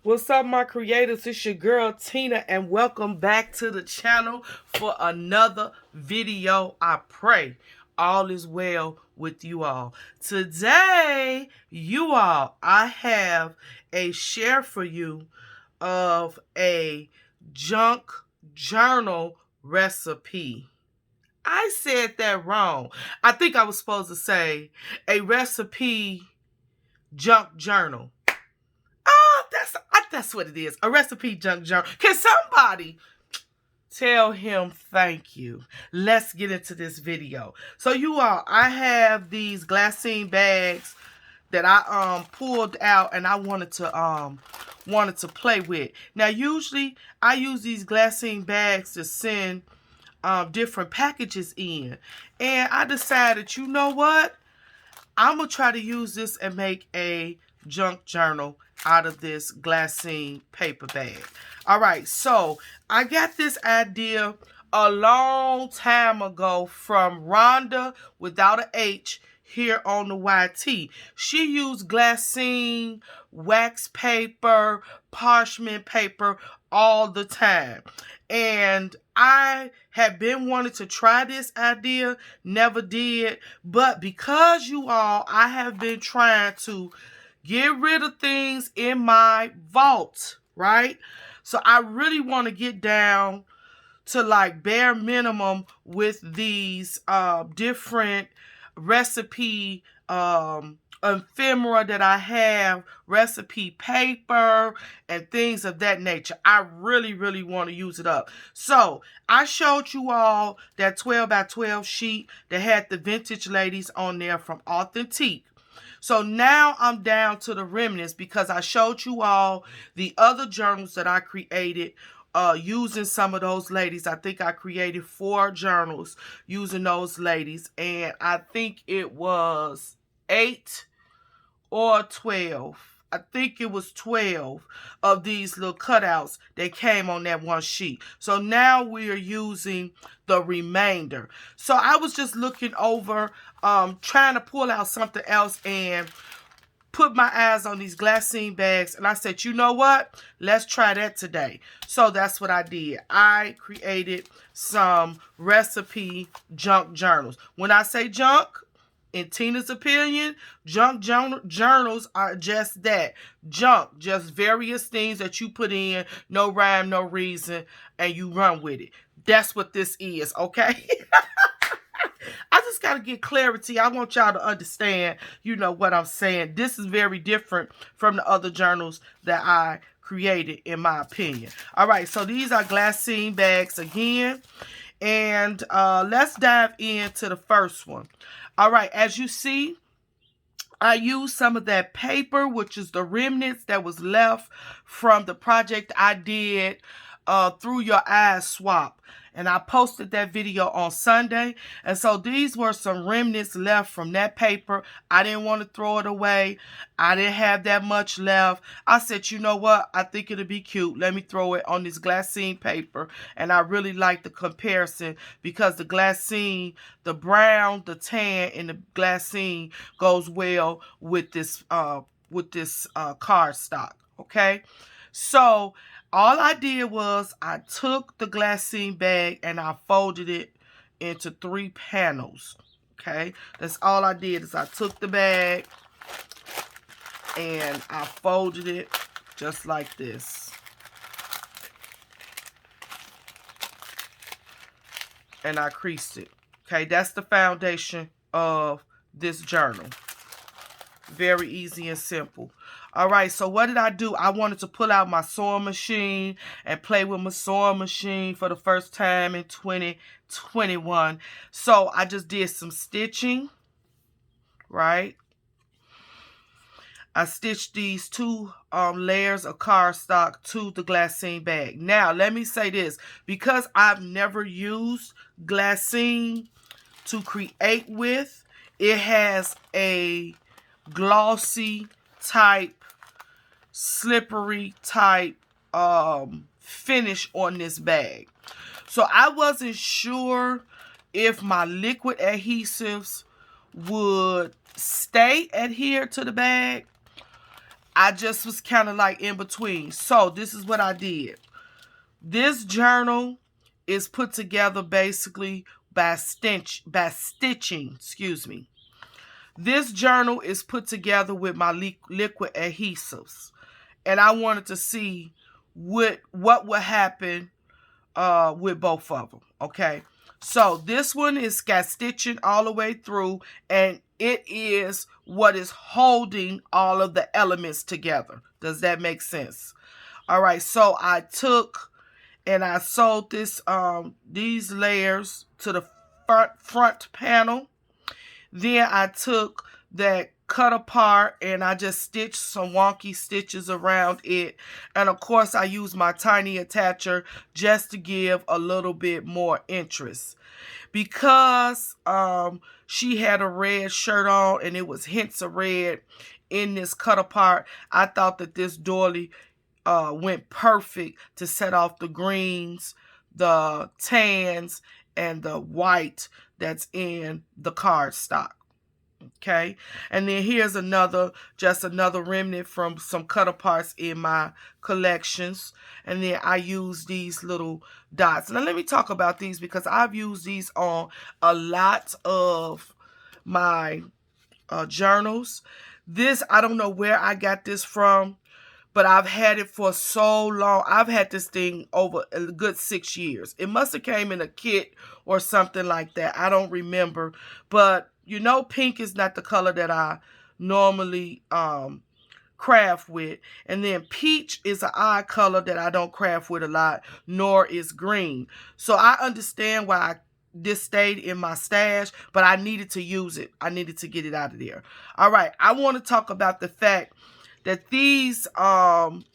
What's up, my creators? It's your girl Tina, and welcome back to the channel for another video. I pray all is well with you all. Today, I have a share for you of a junk journal recipe. I said that wrong. I think I was supposed to say a recipe junk journal. That's what it is. A recipe junk journal. Can somebody tell him thank you? Let's get into this video. So you all, I have these glassine bags that I pulled out and I wanted to play with. Now usually I use these glassine bags to send different packages in. And I decided, you know what? I'm going to try to use this and make a junk journal out of this glassine paper bag. All right, so I got this idea a long time ago from Rhonda without an H here on the YT. She used glassine, wax paper, parchment paper all the time. And I had been wanting to try this idea, never did. But because you all, I have been trying to get rid of things in my vault, right? So I really want to get down to like bare minimum with these different recipe ephemera that I have, recipe paper and things of that nature. I really want to use it up. So I showed you all that 12 by 12 sheet that had the vintage ladies on there from Authentique. So now I'm down to the remnants because I showed you all the other journals that I created using some of those ladies. I think I created 4 journals using those ladies. And I think it was 8 or 12. I think it was 12 of these little cutouts that came on that one sheet. So now we are using the remainder. So I was just looking over, trying to pull out something else and put my eyes on these glassine bags. And I said, you know what? Let's try that today. So that's what I did. I created some recipe junk journals. When I say junk, in Tina's opinion, junk journals are just that. Junk, just various things that you put in, no rhyme, no reason, and you run with it. That's what this is, okay? I just got to get clarity. I want y'all to understand, you know, what I'm saying. This is very different from the other journals that I created, in my opinion. All right, so these are glassine bags again. And let's dive into the first one. All right, as you see, I used some of that paper, which is the remnants that was left from the project I did through your eyes swap. And I posted that video on Sunday. And so these were some remnants left from that paper. I didn't want to throw it away. I didn't have that much left. I said, you know what? I think it'll be cute. Let me throw it on this glassine paper. And I really like the comparison because the glassine, the brown, the tan, and the glassine goes well with this cardstock. Okay? So all I did was I took the glassine bag and I folded it into 3 panels. Okay, that's all I did is I took the bag and I folded it just like this. And I creased it. Okay, that's the foundation of this journal. Very easy and simple. All right, so what did I do? I wanted to pull out my sewing machine and play with my sewing machine for the first time in 2021. So I just did some stitching, right? I stitched these 2 layers of cardstock to the glassine bag. Now, let me say this. Because I've never used glassine to create with, it has a glossy type, slippery type finish on this bag. So I wasn't sure if my liquid adhesives would stay adhered to the bag I just was kind of like in between. So this is what I did. This journal is put together basically by stitching, excuse me. This journal is put together with my liquid adhesives. And I wanted to see what would happen with both of them. Okay. So this one is got stitching all the way through, and it is what is holding all of the elements together. Does that make sense? All right. So I took and I sewed this these layers to the front panel. Then I took that cut apart and I just stitched some wonky stitches around it. And of course I used my tiny attacher just to give a little bit more interest. Because she had a red shirt on and it was hints of red in this cut apart, I thought that this doily went perfect to set off the greens, the tans, and the white that's in the cardstock. Okay, and then here's just another remnant from some cut aparts in my collections. And then I use these little dots. Now let me talk about these because I've used these on a lot of my journals. This, I don't know where I got this from, but I've had it for so long. I've had this thing over a good 6 years. It must have came in a kit or something like that. I don't remember. But you know, pink is not the color that I normally craft with. And then peach is an odd color that I don't craft with a lot, nor is green. So I understand why this stayed in my stash, but I needed to use it. I needed to get it out of there. All right, I want to talk about the fact that these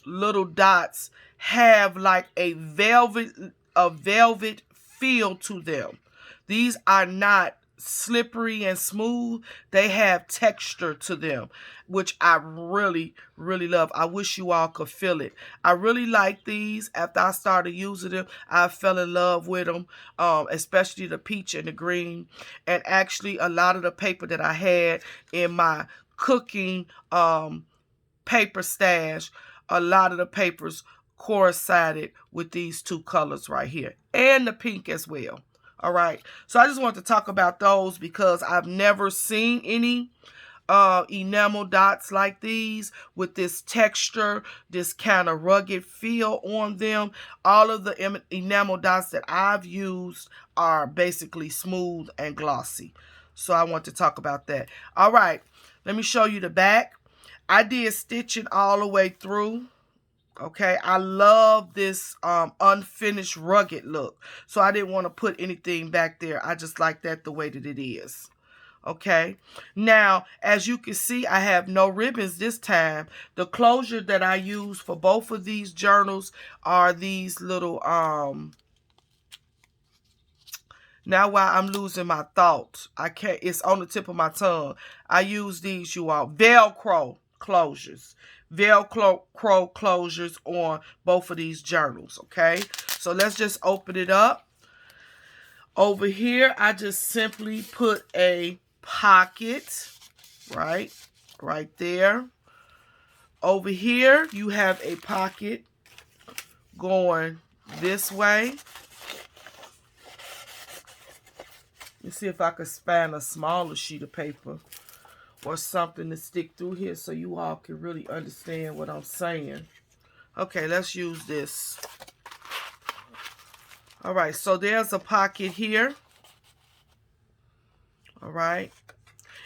little dots have like a velvet feel to them. These are not slippery and smooth. They have texture to them, which I really, really love. I wish you all could feel it. I really like these. After I started using them, I fell in love with them, especially the peach and the green. And actually, a lot of the paper that I had in my cooking paper stash, a lot of the papers coincided with these two colors right here, and the pink as well. All right, so I just want to talk about those because I've never seen any enamel dots like these with this texture, this kind of rugged feel on them. All of the enamel dots that I've used are basically smooth and glossy. So I want to talk about that. All right, let me show you the back. I did stitching all the way through. Okay, I love this unfinished rugged look. So I didn't want to put anything back there. I just like that the way that it is. Okay, now as you can see, I have no ribbons this time. The closure that I use for both of these journals are these little now while I'm losing my thoughts, I can't, it's on the tip of my tongue. I use these, you all, Velcro closures. Velcro closures on both of these journals, okay? So let's just open it up. Over here, I just simply put a pocket, right there. Over here, you have a pocket going this way. Let's see if I could find a smaller sheet of paper or something to stick through here so you all can really understand what I'm saying. Okay, let's use this. All right, so there's a pocket here. All right.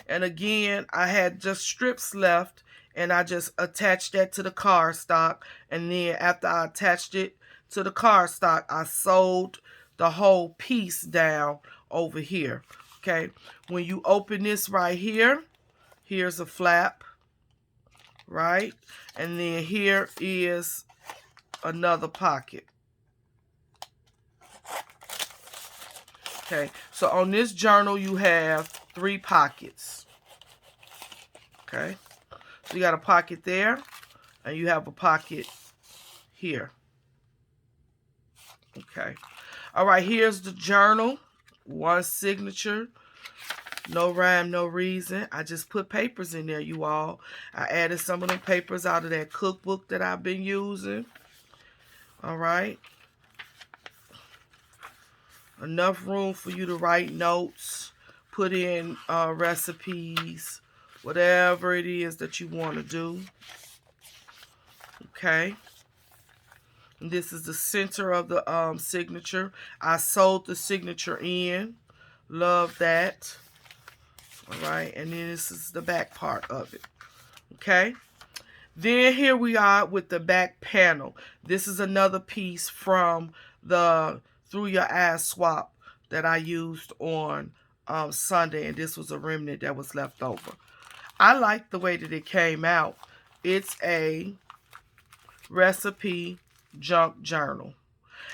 And again, I had just strips left, and I just attached that to the cardstock. And then after I attached it to the cardstock, I sewed the whole piece down over here. Okay, when you open this right here, here's a flap, right? And then here is another pocket. Okay, so on this journal, you have 3 pockets. Okay, so you got a pocket there, and you have a pocket here. Okay, all right, here's the journal. One signature, No rhyme, no reason. I just put papers in there, you all. I added some of them papers out of that cookbook that I've been using. All right. Enough room for you to write notes, put in recipes, whatever it is that you want to do. Okay. And this is the center of the signature. I sewed the signature in. Love that. All right. And then this is the back part of it. Okay. Then here we are with the back panel. This is another piece from the Through Your Eyes swap that I used on Sunday. And this was a remnant that was left over. I like the way that it came out. It's a recipe junk journal.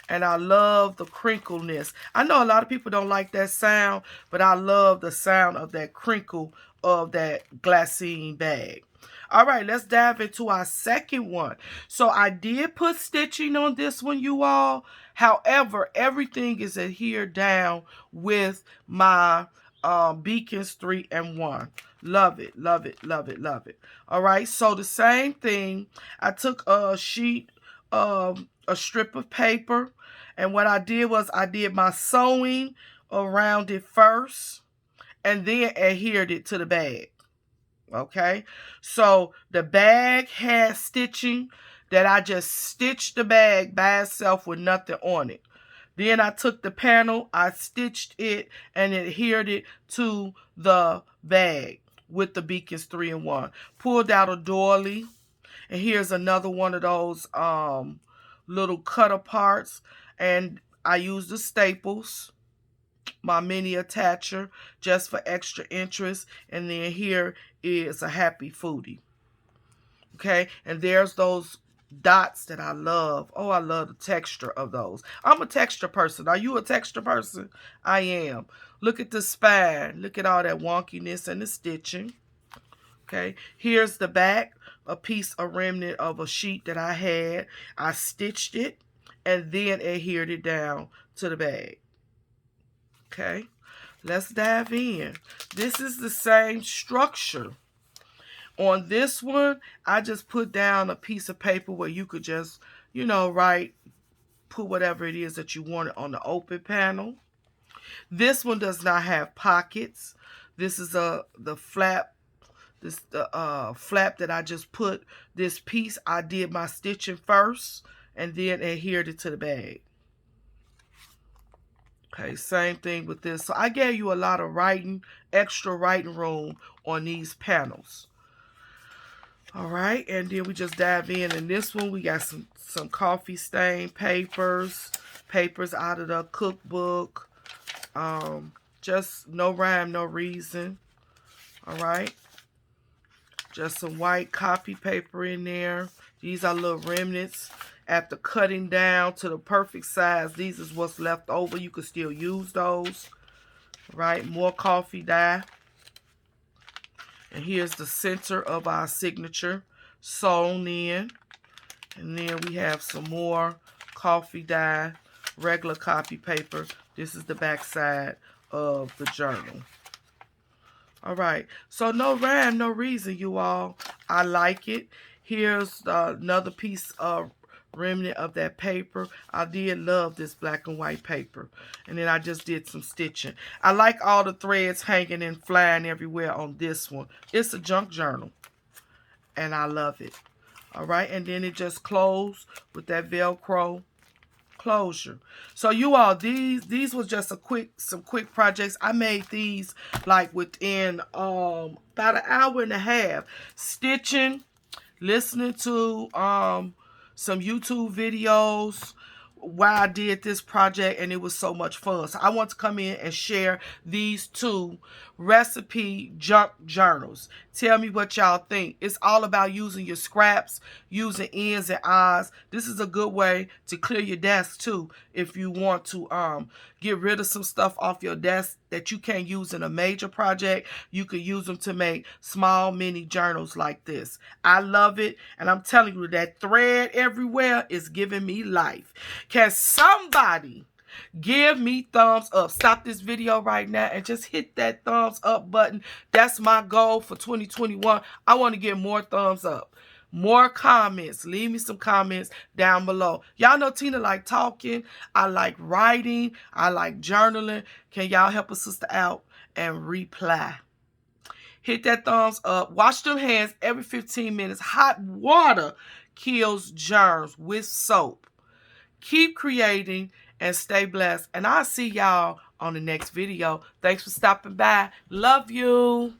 And I love the crinkleness. I know a lot of people don't like that sound, but I love the sound of that crinkle of that Glassinebag. All right, let's dive into our second one. So I did put stitching on this one, you all. However, everything is adhered down with my Beacons 3 and 1. Love it, love it, love it, love it. All right, so the same thing. I took a sheet of a strip of paper, and what I did was I did my sewing around it first and then adhered it to the bag. Okay, so the bag has stitching that I just stitched the bag by itself with nothing on it. Then I took the panel, I stitched it and adhered it to the bag with the Beacons 3 and 1. Pulled out a doily, and here's another one of those little cut aparts, and I used the staples, my mini attacher, just for extra interest. And then here is a happy foodie. Okay, and there's those dots that I love. Oh, I love the texture of those. I'm a texture person. Are you a texture person? I am. Look at the spine. Look at all that wonkiness and the stitching. Okay, here's the back, a piece, a remnant of a sheet that I had. I stitched it and then adhered it down to the bag. Okay, let's dive in. This is the same structure. On this one, I just put down a piece of paper where you could just, write, put whatever it is that you wanted on the open panel. This one does not have pockets. This is the flap. The flap that I just put this piece. I did my stitching first and then adhered it to the bag. Okay, same thing with this. So I gave you a lot of writing, extra writing room on these panels. All right, and then we just dive in this one. We got some coffee stain papers out of the cookbook. Just no rhyme, no reason. All right, just some white copy paper in there. These are little remnants. After cutting down to the perfect size, these is what's left over. You could still use those. Right, more coffee dye. And here's the center of our signature sewn in. And then we have some more coffee dye, regular copy paper. This is the back side of the journal. All right, so no rhyme, no reason, you all. I like it. Here's another piece of remnant of that paper. I did love this black and white paper. And then I just did some stitching. I like all the threads hanging and flying everywhere on this one. It's a junk journal, and I love it. All right, and then it just closed with that Velcro closure. So you all, these was just some quick projects. I made these like within about an hour and a half. Stitching, listening to some YouTube videos while I did this project, and it was so much fun. So I want to come in and share these two recipe junk journals. Tell me what y'all think. It's all about using your scraps, using ends and odds. This is a good way to clear your desk too. If you want to get rid of some stuff off your desk that you can't use in a major project, you could use them to make small mini journals like this. I love it, and I'm telling you, that thread everywhere is giving me life. Can somebody Give me thumbs up. Stop this video right now and just hit that thumbs up button. That's my goal for 2021. I want to get more thumbs up. More comments. Leave me some comments down below. Y'all know Tina like talking. I like writing. I like journaling. Can y'all help a sister out and reply? Hit that thumbs up. Wash them hands every 15 minutes. Hot water kills germs with soap. Keep creating and stay blessed. And I'll see y'all on the next video. Thanks for stopping by. Love you.